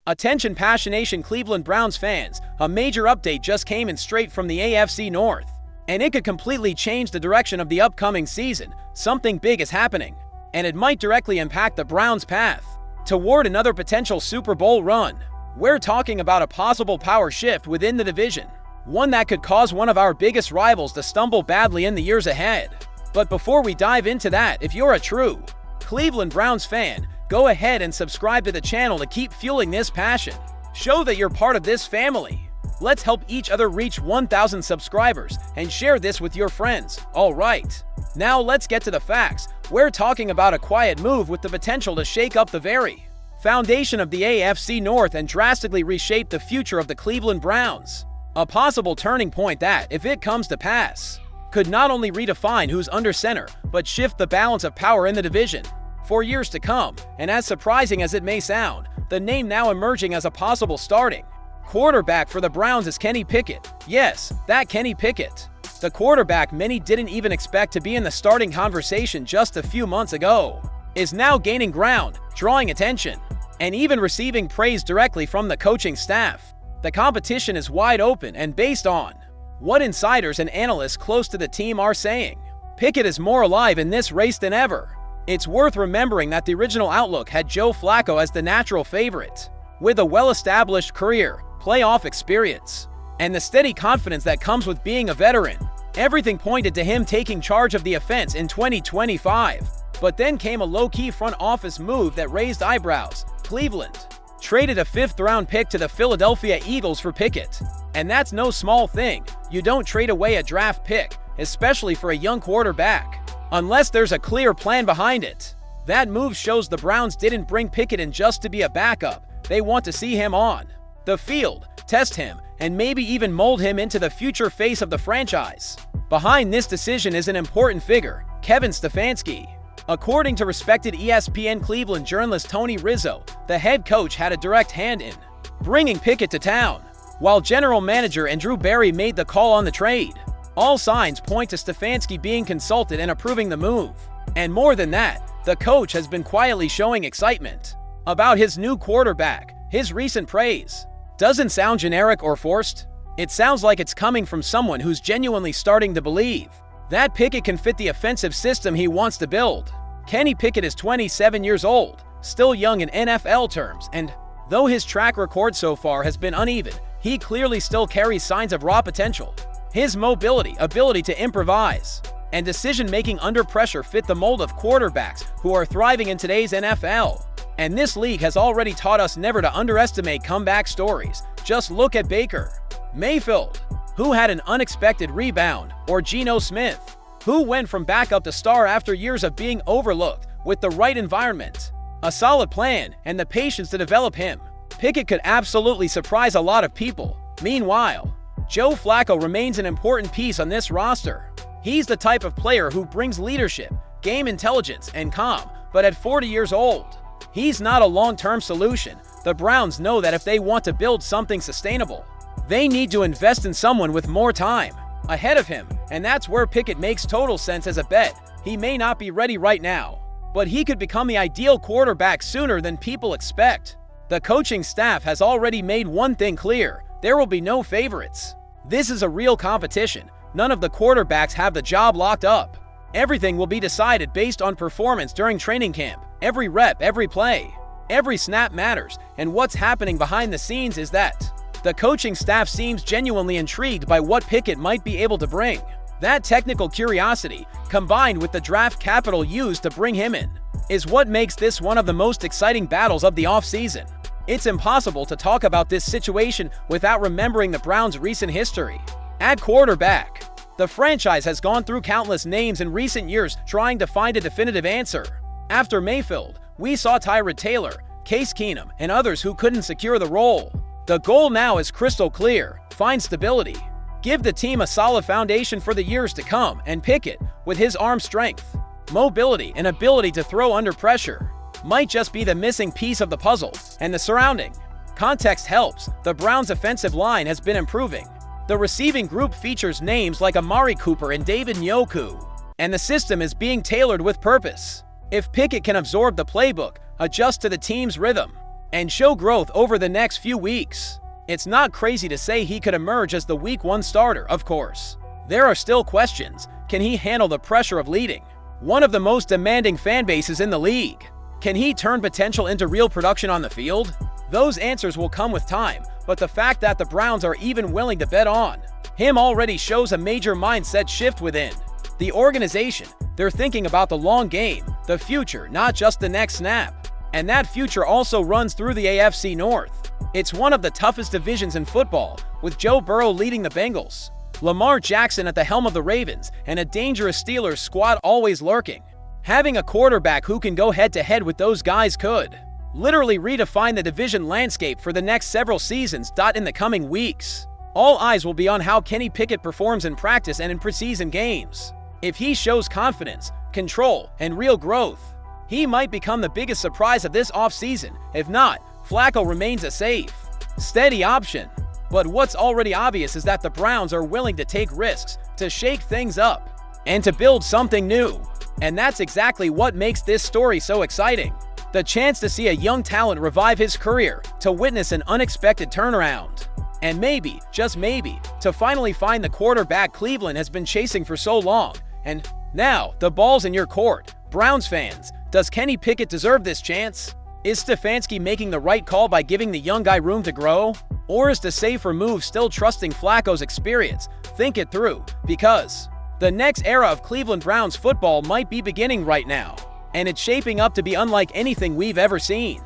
Attention Passionation Cleveland Browns fans, a major update just came in straight from the AFC North. And it could completely change the direction of the upcoming season. Something big is happening. And it might directly impact the Browns' path toward another potential Super Bowl run. We're talking about a possible power shift within the division. One that could cause one of our biggest rivals to stumble badly in the years ahead. But before we dive into that, if you're a true Cleveland Browns fan, go ahead and subscribe to the channel to keep fueling this passion. Show that you're part of this family. Let's help each other reach 1,000 subscribers and share this with your friends. Alright, now let's get to the facts. We're talking about a quiet move with the potential to shake up the very foundation of the AFC North and drastically reshape the future of the Cleveland Browns. A possible turning point that, if it comes to pass, could not only redefine who's under center, but shift the balance of power in the division for years to come. And as surprising as it may sound, the name now emerging as a possible starting quarterback for the Browns is Kenny Pickett. Yes, that Kenny Pickett. The quarterback many didn't even expect to be in the starting conversation just a few months ago is now gaining ground, drawing attention, and even receiving praise directly from the coaching staff. The competition is wide open, and based on what insiders and analysts close to the team are saying, Pickett is more alive in this race than ever. It's worth remembering that the original outlook had Joe Flacco as the natural favorite, with a well-established career, playoff experience, and the steady confidence that comes with being a veteran. Everything pointed to him taking charge of the offense in 2025. But then came a low-key front office move that raised eyebrows. Cleveland traded a fifth-round pick to the Philadelphia Eagles for Pickett. And that's no small thing. You don't trade away a draft pick, especially for a young quarterback, unless there's a clear plan behind it. That move shows the Browns didn't bring Pickett in just to be a backup. They want to see him on the field, test him, and maybe even mold him into the future face of the franchise. Behind this decision is an important figure, Kevin Stefanski. According to respected ESPN Cleveland journalist Tony Rizzo, the head coach had a direct hand in bringing Pickett to town, while general manager Andrew Berry made the call on the trade. All signs point to Stefanski being consulted and approving the move. And more than that, the coach has been quietly showing excitement about his new quarterback. His recent praise doesn't sound generic or forced. It sounds like it's coming from someone who's genuinely starting to believe that Pickett can fit the offensive system he wants to build. Kenny Pickett is 27 years old, still young in NFL terms, and though his track record so far has been uneven, he clearly still carries signs of raw potential. His mobility, ability to improvise, and decision-making under pressure fit the mold of quarterbacks who are thriving in today's NFL. And this league has already taught us never to underestimate comeback stories. Just look at Baker Mayfield, who had an unexpected rebound, or Geno Smith, who went from backup to star after years of being overlooked. With the right environment, a solid plan, and the patience to develop him, Pickett could absolutely surprise a lot of people. Meanwhile, Joe Flacco remains an important piece on this roster. He's the type of player who brings leadership, game intelligence, and calm, but at 40 years old, he's not a long-term solution. The Browns know that if they want to build something sustainable, they need to invest in someone with more time ahead of him, and that's where Pickett makes total sense as a bet. He may not be ready right now, but he could become the ideal quarterback sooner than people expect. The coaching staff has already made one thing clear: there will be no favorites. This is a real competition. None of the quarterbacks have the job locked up. Everything will be decided based on performance during training camp. Every rep, every play, every snap matters, and what's happening behind the scenes is that the coaching staff seems genuinely intrigued by what Pickett might be able to bring. That technical curiosity, combined with the draft capital used to bring him in, is what makes this one of the most exciting battles of the offseason. It's impossible to talk about this situation without remembering the Browns' recent history at quarterback. The franchise has gone through countless names in recent years trying to find a definitive answer. After Mayfield, we saw Tyrod Taylor, Case Keenum, and others who couldn't secure the role. The goal now is crystal clear: find stability, give the team a solid foundation for the years to come, and Pickett, with his arm strength, mobility, and ability to throw under pressure, might just be the missing piece of the puzzle. And the surrounding context helps. The Browns' offensive line has been improving. The receiving group features names like Amari Cooper and David Njoku, and the system is being tailored with purpose. If Pickett can absorb the playbook, adjust to the team's rhythm, and show growth over the next few weeks. It's not crazy to say he could emerge as the Week 1 starter, of course. There are still questions. Can he handle the pressure of leading one of the most demanding fan bases in the league? Can he turn potential into real production on the field? Those answers will come with time, but the fact that the Browns are even willing to bet on him already shows a major mindset shift within the organization. They're thinking about the long game, the future, not just the next snap. And that future also runs through the AFC North. It's one of the toughest divisions in football, with Joe Burrow leading the Bengals, Lamar Jackson at the helm of the Ravens, and a dangerous Steelers squad always lurking. Having a quarterback who can go head-to-head with those guys could literally redefine the division landscape for the next several seasons. In the coming weeks, all eyes will be on how Kenny Pickett performs in practice and in preseason games. If he shows confidence, control, and real growth, he might become the biggest surprise of this offseason. If not, Flacco remains a safe, steady option. But what's already obvious is that the Browns are willing to take risks, to shake things up, and to build something new. And that's exactly what makes this story so exciting. The chance to see a young talent revive his career, to witness an unexpected turnaround, and maybe, just maybe, to finally find the quarterback Cleveland has been chasing for so long. And now, the ball's in your court. Browns fans, does Kenny Pickett deserve this chance? Is Stefanski making the right call by giving the young guy room to grow? Or is the safer move still trusting Flacco's experience? Think it through, because the next era of Cleveland Browns football might be beginning right now, and it's shaping up to be unlike anything we've ever seen.